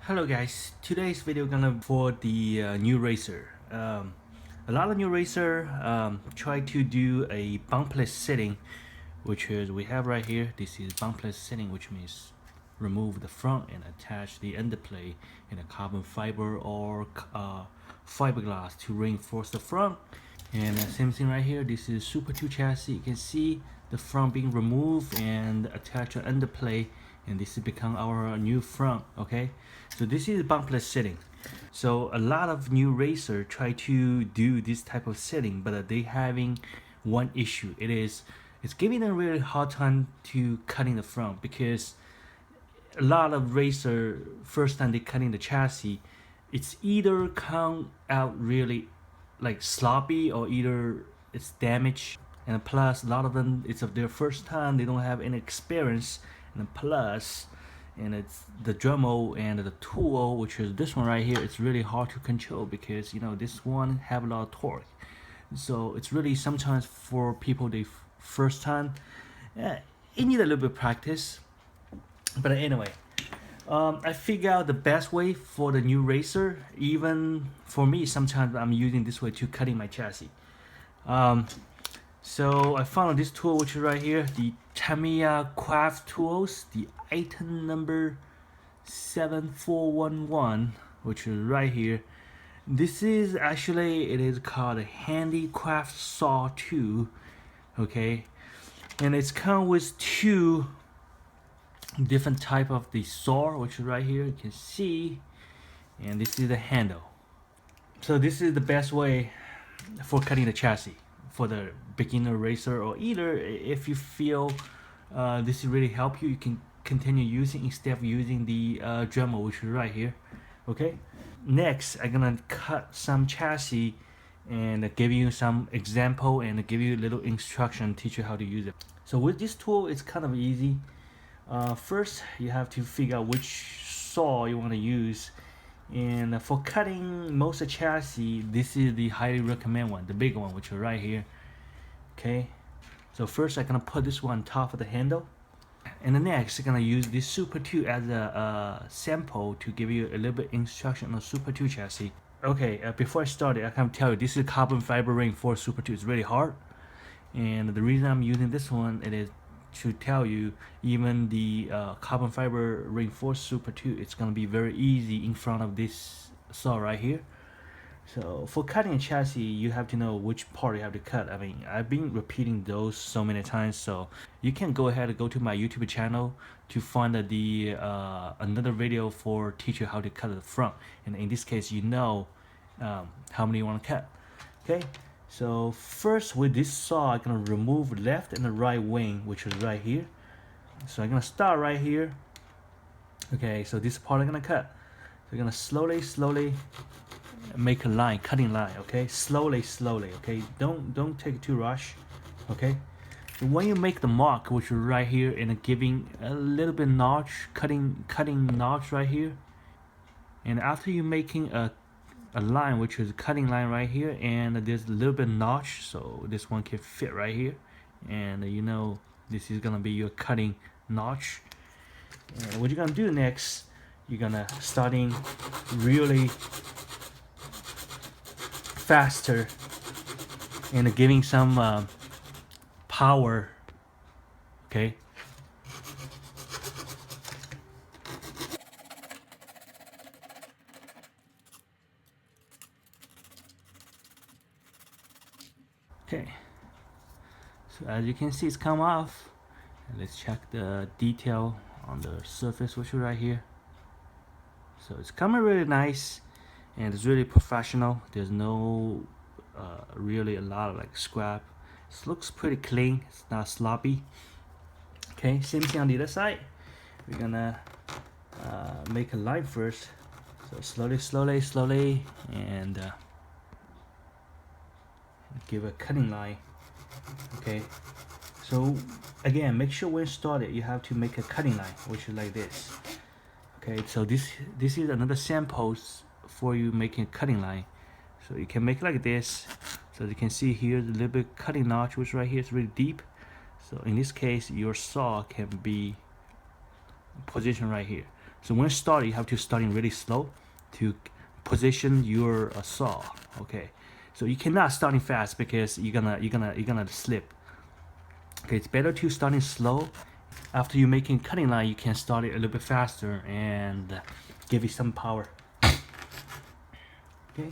Hello guys, today's video gonna for the new racer. A lot of new racer try to do a bumpless setting, which is we have right here. This is bumpless setting, which means remove the front and attach the underplate in a carbon fiber or fiberglass to reinforce the front. And same thing right here. This is Super 2 chassis. You can see the front being removed and attach an underplate, and this has become our new front. Okay, so this is bumpless setting. So a lot of new racer try to do this type of setting, but they having one issue. It's giving them a really hard time to cutting the front, because a lot of racer first time they cutting the chassis, it's either come out really like sloppy, or either it's damaged. And plus a lot of them, it's of their first time, they don't have any experience. And plus, and it's the Dremel and the tool, which is this one right here, it's really hard to control, because you know this one have a lot of torque. So it's really sometimes for people they first time, it need a little bit of practice. But anyway, I figure out the best way for the new racer. Even for me, sometimes I'm using this way to cutting my chassis. So I found this tool, which is right here, the Tamiya Craft tools, the item number 7411, which is right here. This is actually, it is called a handicraft saw 2. Okay, and it's come with two different type of the saw, which is right here, you can see. And this is the handle. So this is the best way for cutting the chassis for the beginner racer, or either if you feel this really help you, you can continue using instead of using the Dremel, which is right here. Okay, next I'm gonna cut some chassis and give you some example and give you a little instruction, teach you how to use it. So with this tool, it's kind of easy. First you have to figure out which saw you want to use, and for cutting most of the chassis, this is the highly recommend one, the big one, which is right here. Okay, so first I'm gonna put this one on top of the handle, and the next I'm gonna use this Super 2 as a sample to give you a little bit instruction on Super 2 chassis. Okay, before I start it, I can tell you this is carbon fiber reinforced Super 2. It's really hard, and the reason I'm using this one, it is to tell you, even the carbon fiber reinforced Super 2, it's gonna be very easy in front of this saw right here. So for cutting a chassis, you have to know which part you have to cut. I mean, I've been repeating those so many times, so you can go ahead and go to my YouTube channel to find the another video for teach you how to cut the front. And in this case, you know how many you want to cut. Okay, so first with this saw, I'm gonna remove left and the right wing, which is right here. So I'm gonna start right here. Okay, so this part I'm gonna cut. So I'm gonna slowly make a line, cutting line. Okay, slowly. Okay, don't take it too rush. Okay, and when you make the mark, which is right here, and giving a little bit notch, cutting notch right here, and after you making a line, which is a cutting line right here, and there's a little bit notch, so this one can fit right here, and you know this is gonna be your cutting notch. And what you're gonna do next, you're gonna starting really faster and giving some power. Okay, okay, so as you can see, it's come off. And let's check the detail on the surface, which is right here. So it's coming really nice, and it's really professional. There's no really a lot of like scrap. It looks pretty clean, it's not sloppy. Okay, same thing on the other side. We're gonna make a line first. So slowly, and give a cutting line. Okay, so again, make sure when you start it, you have to make a cutting line, which is like this. Okay, so this is another sample for you making a cutting line. So you can make it like this. So you can see here the little bit cutting notch, which right here is really deep. So in this case, your saw can be positioned right here. So when you start, you have to start in really slow to position your saw. Okay, so you cannot starting fast because you're gonna slip. Okay, it's better to starting slow. After you making cutting line, you can start it a little bit faster and give it some power. Okay.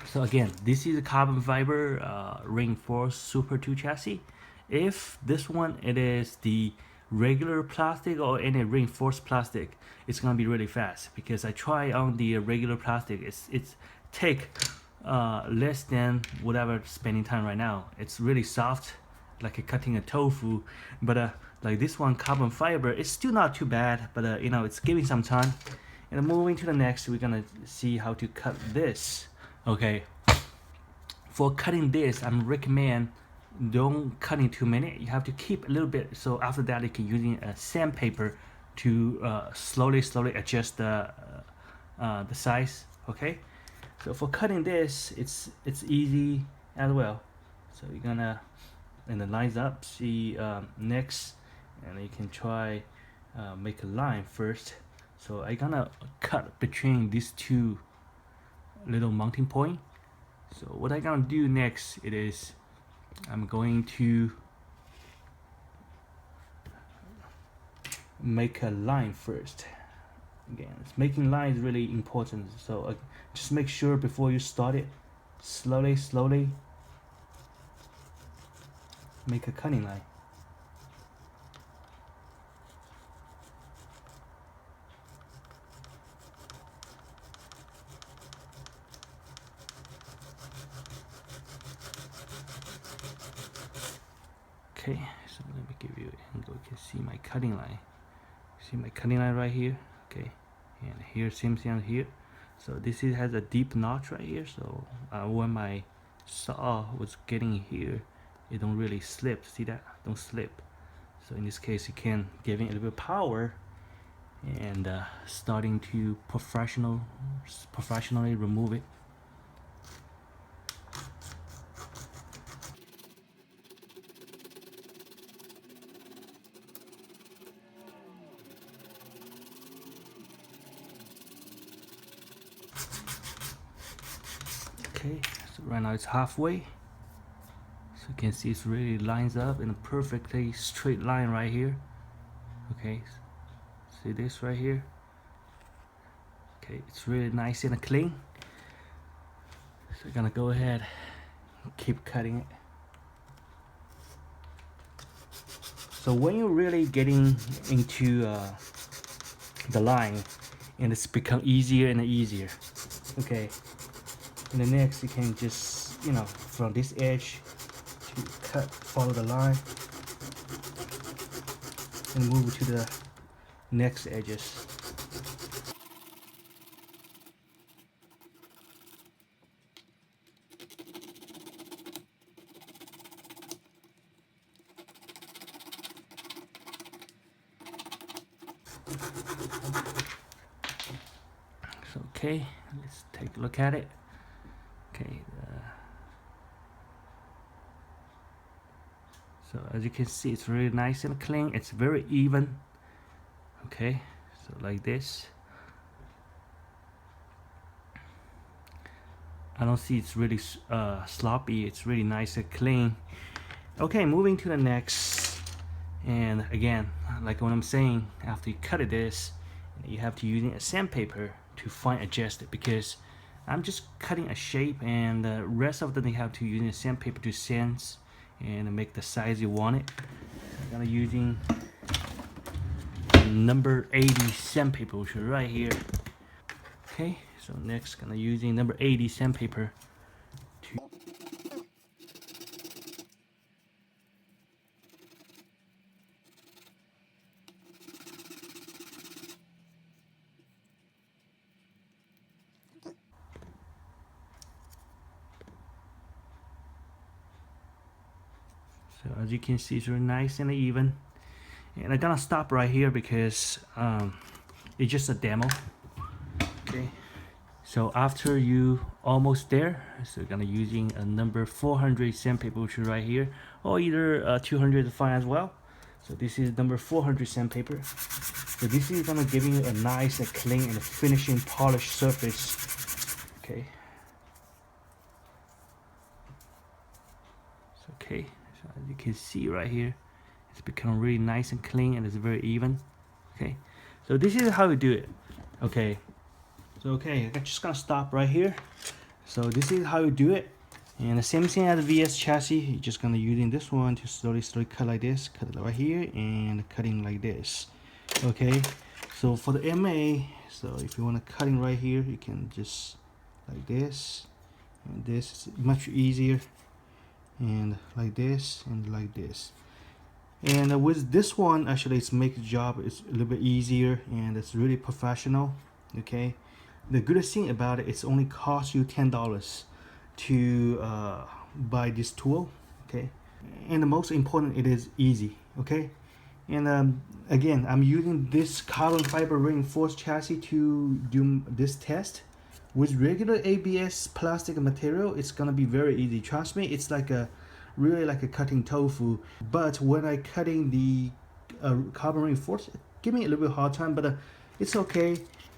So again, this is a carbon fiber reinforced Super 2 chassis. If this one it is the regular plastic or any reinforced plastic, it's gonna be really fast because I try on the regular plastic. It's take less than whatever spending time right now. It's really soft, like a cutting a tofu. But like this one, carbon fiber, it's still not too bad. But you know, it's giving some time. And moving to the next, we're gonna see how to cut this. Okay, for cutting this, I'm recommend don't cutting too many. You have to keep a little bit. So after that, you can using a sandpaper to slowly adjust the size. Okay, so for cutting this, it's easy as well. So you're gonna and the lines up. See next, and you can try make a line first. So I'm gonna cut between these two little mounting point. So what I'm gonna do next, it is I'm going to make a line first. Again, making line is really important. So just make sure before you start it, slowly make a cutting line. Okay, so let me give you an angle. You can see my cutting line. See my cutting line right here. Okay, and here same thing here. So this has a deep notch right here. So when my saw was getting here, it don't really slip. See that? Don't slip. So in this case, you can giving it a little bit of power and starting to professionally remove it. Okay, so right now it's halfway. So you can see it's really lines up in a perfectly straight line right here. Okay, see this right here? Okay, it's really nice and clean. So we're gonna go ahead and keep cutting it. So when you're really getting into the line, and it's become easier and easier. Okay, and the next you can just, you know, from this edge to cut, follow the line, and move to the next edges. So, okay, let's take a look at it. Okay, so as you can see, it's really nice and clean. It's very even. Okay, so like this. I don't see it's really sloppy. It's really nice and clean. Okay, moving to the next. And again, like what I'm saying, after you cut this, you have to use a sandpaper to fine adjust it, because I'm just cutting a shape, and the rest of them you have to use a sandpaper to sense and make the size you want it. I'm gonna using number 80 sandpaper, which is right here. Okay, so next gonna using number 80 sandpaper to so as you can see, it's really nice and even. And I'm gonna stop right here because it's just a demo. Okay, So after you almost there, so you're gonna using a number 400 sandpaper, which is right here, or either 200 is fine as well. So this is number 400 sandpaper. So this is gonna give you a nice, clean, and finishing polished surface. Okay. So, okay. So as you can see right here, it's become really nice and clean, and it's very even. Okay. So this is how we do it. Okay. So okay, I'm just gonna stop right here. So this is how you do it, and the same thing as the VS chassis. You're just gonna using this one to slowly cut like this, cut it right here, and cutting like this. Okay, so for the MA, so if you want to cutting right here, you can just like this, and this is much easier, and like this and like this. And with this one, actually, it's make the job it's a little bit easier, and it's really professional. Okay. The good thing about it, it's only cost you $10 to buy this tool. Okay, and the most important, it is easy. Okay, and again, I'm using this carbon fiber reinforced chassis to do this test. With regular ABS plastic material, it's gonna be very easy. Trust me, it's like a really like a cutting tofu. But when I cutting the carbon reinforced, give me a little bit hard time, but it's okay.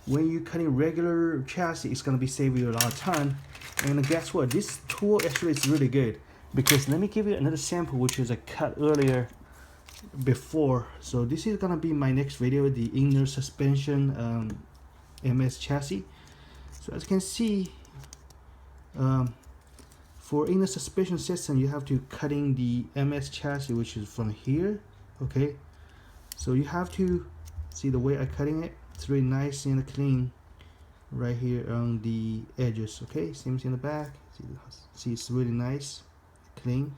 When you're cutting regular chassis, it's gonna be saving you a lot of time. And guess what? This tool actually is really good, because let me give you another sample, which is a cut earlier before. So this is gonna be my next video, the inner suspension MS chassis. So as you can see, for inner suspension system, you have to cutting the MS chassis, which is from here. Okay, so you have to see the way I'm cutting it. It's really nice and clean right here on the edges. Okay, same thing in the back. See, it's really nice, clean.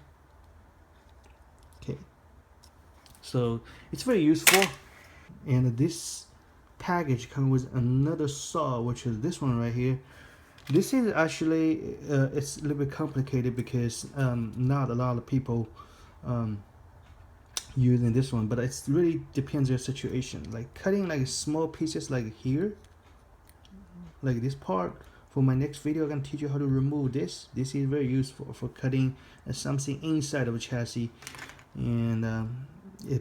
Okay, so it's very useful. And this package comes with another saw, which is this one right here. This is actually it's a little bit complicated, because not a lot of people using this one, but it really depends on your situation. Like cutting like small pieces like here, like this part. For my next video, I'm gonna teach you how to remove this. This is very useful for cutting something inside of a chassis, and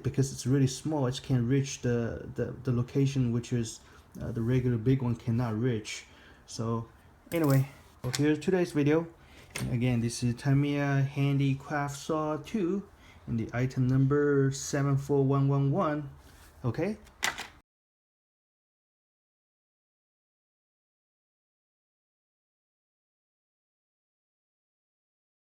because it's really small, it can reach the location which is the regular big one cannot reach. So anyway, well, here's today's video. Again, this is Tamiya Handicraft Saw 2, and the item number 74111. Okay,